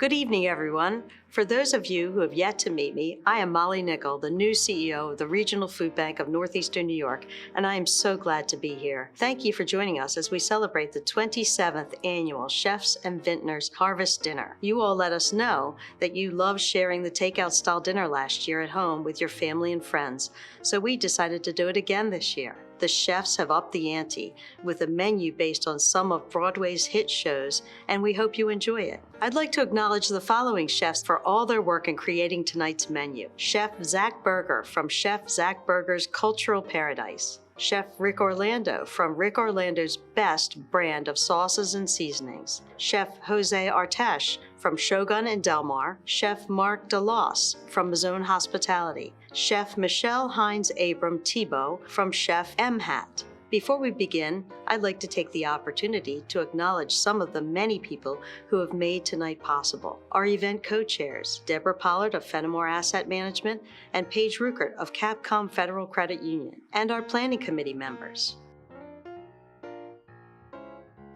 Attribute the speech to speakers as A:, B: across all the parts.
A: Good evening, everyone. For those of you who have yet to meet me, I am Molly Nickel, the new CEO of the Regional Food Bank of Northeastern New York, and I am so glad to be here. Thank you for joining us as we celebrate the 27th annual Chefs and Vintners Harvest Dinner. You all let us know that you loved sharing the takeout-style dinner last year at home with your family and friends, so we decided to do it again this year. The chefs have upped the ante with a menu based on some of Broadway's hit shows, and we hope you enjoy it. I'd like to acknowledge the following chefs for all their work in creating tonight's menu. Chef Zach Berger from Chef Zach Berger's Cultural Paradise. Chef Rick Orlando from Rick Orlando's best brand of sauces and seasonings. Chef Jose Artesh from Shogun and Del Mar. Chef Mark DeLoss from Mazone Hospitality. Chef Michelle Hines Abram Thibault from Chef MHAT. Before we begin, I'd like to take the opportunity to acknowledge some of the many people who have made tonight possible. Our event co-chairs, Deborah Pollard of Fenimore Asset Management and Paige Ruckert of Capcom Federal Credit Union, and our planning committee members.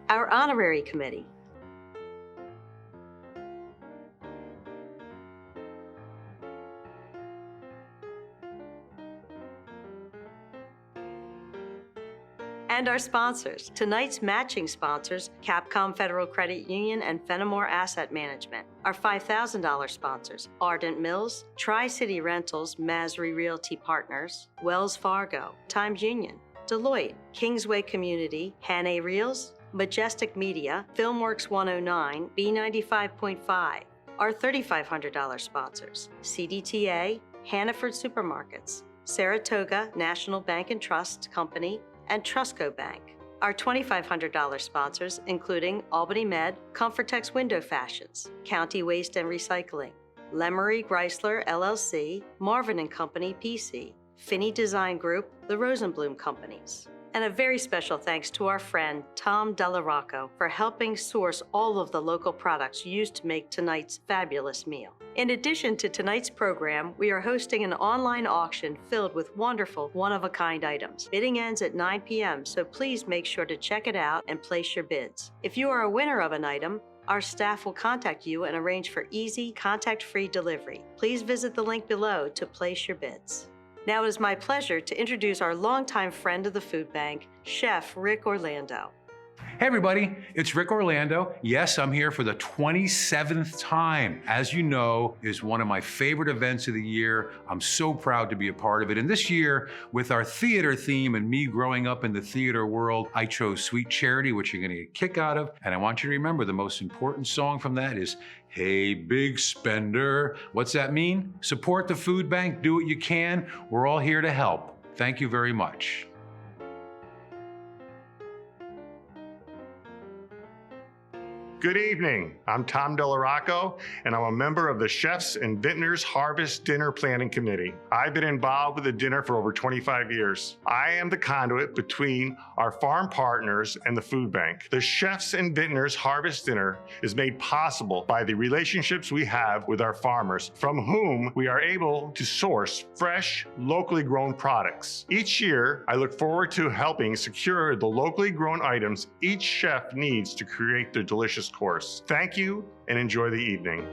A: Our honorary committee. And our sponsors. Tonight's matching sponsors, Capcom Federal Credit Union and Fenimore Asset Management. Our $5,000 sponsors, Ardent Mills, Tri-City Rentals, Masry Realty Partners, Wells Fargo, Times Union, Deloitte, Kingsway Community, Hannay Reels, Majestic Media, Filmworks 109, B95.5. Our $3,500 sponsors, CDTA, Hannaford Supermarkets, Saratoga National Bank and Trust Company, and Trustco Bank. Our $2,500 sponsors, including Albany Med, Comfortex Window Fashions, County Waste and Recycling, Lemery Chrysler LLC, Marvin and Company PC, Finney Design Group, the Rosenblum Companies. And a very special thanks to our friend Tom DelaRoc for helping source all of the local products used to make tonight's fabulous meal. In addition to tonight's program, we are hosting an online auction filled with wonderful, one-of-a-kind items. Bidding ends at 9 p.m., so please make sure to check it out and place your bids. If you are a winner of an item, our staff will contact you and arrange for easy, contact-free delivery. Please visit the link below to place your bids. Now it is my pleasure to introduce our longtime friend of the food bank, Chef Rick Orlando.
B: Hey everybody, it's Rick Orlando. Yes, I'm here for the 27th time. As you know, is one of my favorite events of the year. I'm so proud to be a part of it. And this year, with our theater theme and me growing up in the theater world, I chose Sweet Charity, which you're gonna get a kick out of. And I want you to remember the most important song from that is, Hey Big Spender. What's that mean? Support the food bank, do what you can. We're all here to help. Thank you very much.
C: Good evening. I'm Tom DelaRoc, and I'm a member of the Chefs and Vintners Harvest Dinner Planning Committee. I've been involved with the dinner for over 25 years. I am the conduit between our farm partners and the food bank. The Chefs and Vintners Harvest Dinner is made possible by the relationships we have with our farmers, from whom we are able to source fresh, locally grown products. Each year, I look forward to helping secure the locally grown items each chef needs to create their delicious course. Thank you and enjoy the evening.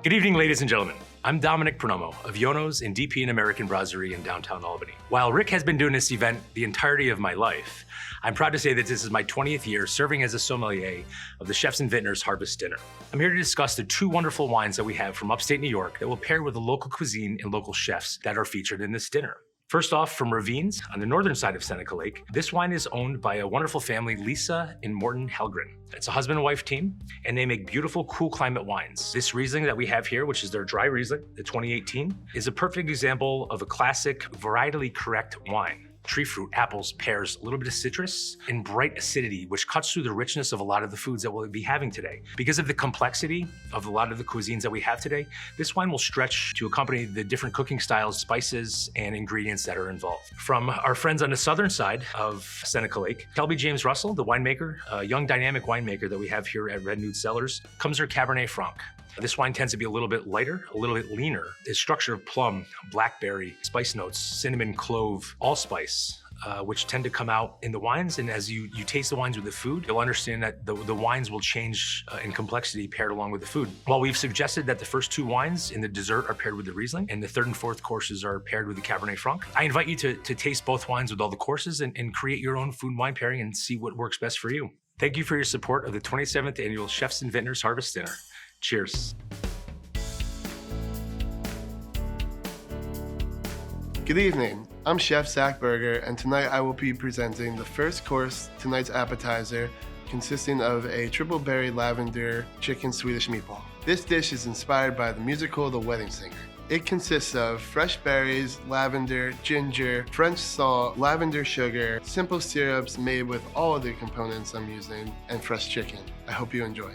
D: Good evening, ladies and gentlemen. I'm Dominic Pronomo of Yono's and DP and American Brasserie in downtown Albany. While Rick has been doing this event the entirety of my life, I'm proud to say that this is my 20th year serving as a sommelier of the Chefs and Vintners Harvest Dinner. I'm here to discuss the two wonderful wines that we have from upstate New York that will pair with the local cuisine and local chefs that are featured in this dinner. First off, from Ravines on the northern side of Seneca Lake, this wine is owned by a wonderful family, Lisa and Morton Helgren. It's a husband and wife team, and they make beautiful, cool climate wines. This Riesling that we have here, which is their dry Riesling, the 2018, is a perfect example of a classic, varietally correct wine. Tree fruit, apples, pears, a little bit of citrus, and bright acidity, which cuts through the richness of a lot of the foods that we'll be having today. Because of the complexity of a lot of the cuisines that we have today, this wine will stretch to accompany the different cooking styles, spices, and ingredients that are involved. From our friends on the southern side of Seneca Lake, Kelby James Russell, the winemaker, a young dynamic winemaker that we have here at Red Nude Cellars, comes her Cabernet Franc. This wine tends to be a little bit lighter, a little bit leaner. Its structure of plum, blackberry, spice notes, cinnamon, clove, allspice, which tend to come out in the wines. And as you taste the wines with the food, you'll understand that the wines will change in complexity paired along with the food. While we've suggested that the first two wines in the dessert are paired with the Riesling, and the third and fourth courses are paired with the Cabernet Franc, I invite you to taste both wines with all the courses and create your own food and wine pairing and see what works best for you. Thank you for your support of the 27th Annual Chefs and Vintners Harvest Dinner. Cheers.
E: Good evening, I'm Chef Zach Berger, and tonight I will be presenting the first course, tonight's appetizer, consisting of a triple berry lavender chicken Swedish meatball. This dish is inspired by the musical The Wedding Singer. It consists of fresh berries, lavender, ginger, French salt, lavender sugar, simple syrups made with all of the components I'm using, and fresh chicken. I hope you enjoy.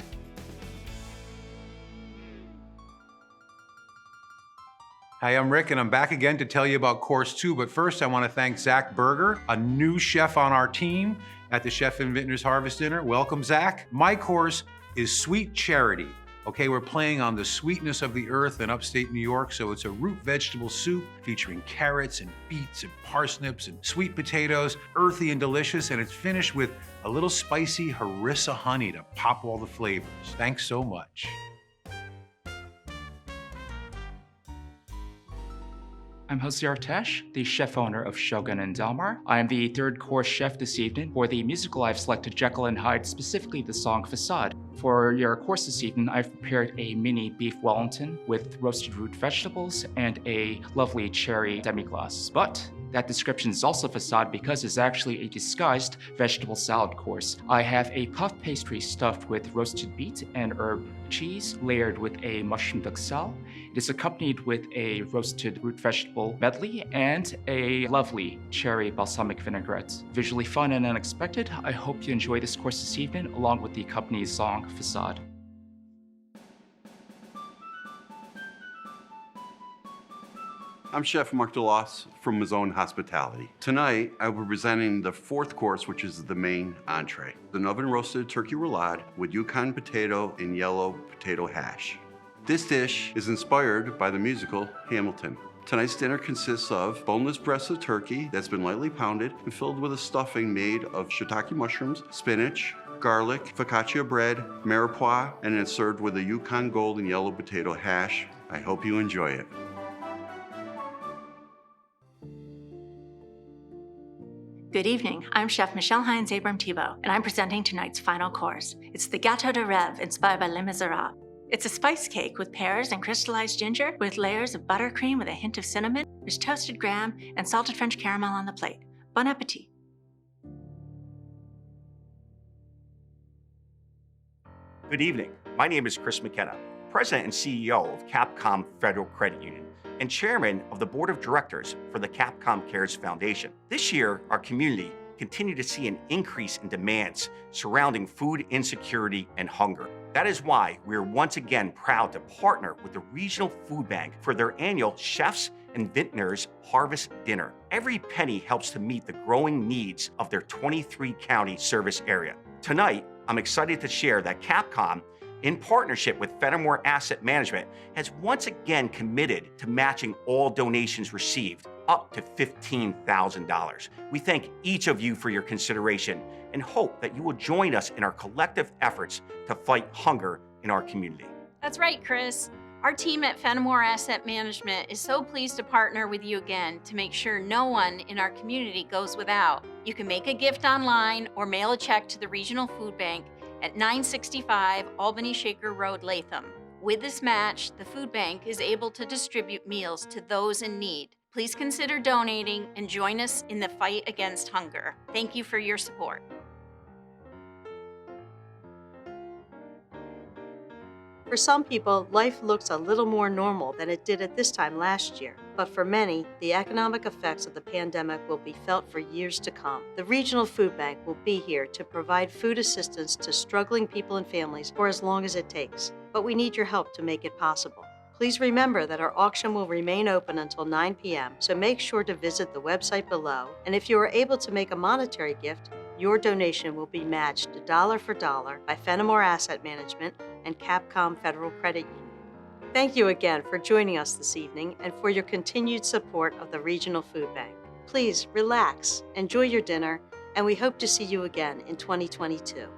B: Hi, I'm Rick, and I'm back again to tell you about Course 2. But first, I want to thank Zach Berger, a new chef on our team at the Chef and Vintners Harvest Dinner. Welcome, Zach. My course is Sweet Charity. Okay, we're playing on the sweetness of the earth in upstate New York, so it's a root vegetable soup featuring carrots and beets and parsnips and sweet potatoes, earthy and delicious, and it's finished with a little spicy harissa honey to pop all the flavors. Thanks so much.
F: I'm Jose Artesh, the chef owner of Shogun in Delmar. I am the third course chef this evening. For the musical, I've selected Jekyll and Hyde, specifically the song Facade. For your course this evening, I've prepared a mini beef Wellington with roasted root vegetables and a lovely cherry demi-glace. But that description is also facade because it's actually a disguised vegetable salad course. I have a puff pastry stuffed with roasted beet and herb cheese layered with a mushroom duxelle. It is accompanied with a roasted root vegetable medley and a lovely cherry balsamic vinaigrette. Visually fun and unexpected, I hope you enjoy this course this evening along with the accompanying song Facade.
G: I'm Chef Mark DeLoss from Maison Hospitality. Tonight, I will be presenting the fourth course, which is the main entree. An oven-roasted turkey roulade with Yukon potato and yellow potato hash. This dish is inspired by the musical Hamilton. Tonight's dinner consists of boneless breast of turkey that's been lightly pounded and filled with a stuffing made of shiitake mushrooms, spinach, garlic, focaccia bread, mirepoix, and it's served with a Yukon gold and yellow potato hash. I hope you enjoy it.
H: Good evening, I'm Chef Michelle Hines Abram-Thibault, and I'm presenting tonight's final course. It's the Gâteau de Rêve, inspired by Les Miserables. It's a spice cake with pears and crystallized ginger, with layers of buttercream with a hint of cinnamon. There's toasted graham and salted French caramel on the plate. Bon appetit.
I: Good evening, my name is Chris McKenna, President and CEO of Capcom Federal Credit Union, and Chairman of the Board of Directors for the Capcom Cares Foundation. This year, our community continued to see an increase in demands surrounding food insecurity and hunger. That is why we are once again proud to partner with the Regional Food Bank for their annual Chefs and Vintners Harvest Dinner. Every penny helps to meet the growing needs of their 23-county service area. Tonight, I'm excited to share that Capcom, in partnership with Fenimore Asset Management, has once again committed to matching all donations received up to $15,000. We thank each of you for your consideration and hope that you will join us in our collective efforts to fight hunger in our community.
J: That's right, Chris. Our team at Fenimore Asset Management is so pleased to partner with you again to make sure no one in our community goes without. You can make a gift online or mail a check to the Regional Food Bank at 965 Albany Shaker Road, Latham. With this match, the food bank is able to distribute meals to those in need. Please consider donating and join us in the fight against hunger. Thank you for your support.
A: For some people, life looks a little more normal than it did at this time last year. But for many, the economic effects of the pandemic will be felt for years to come. The Regional Food Bank will be here to provide food assistance to struggling people and families for as long as it takes. But we need your help to make it possible. Please remember that our auction will remain open until 9 p.m., so make sure to visit the website below. And if you are able to make a monetary gift, your donation will be matched dollar for dollar by Fenimore Asset Management and Capcom Federal Credit Union. Thank you again for joining us this evening and for your continued support of the Regional Food Bank. Please relax, enjoy your dinner, and we hope to see you again in 2022.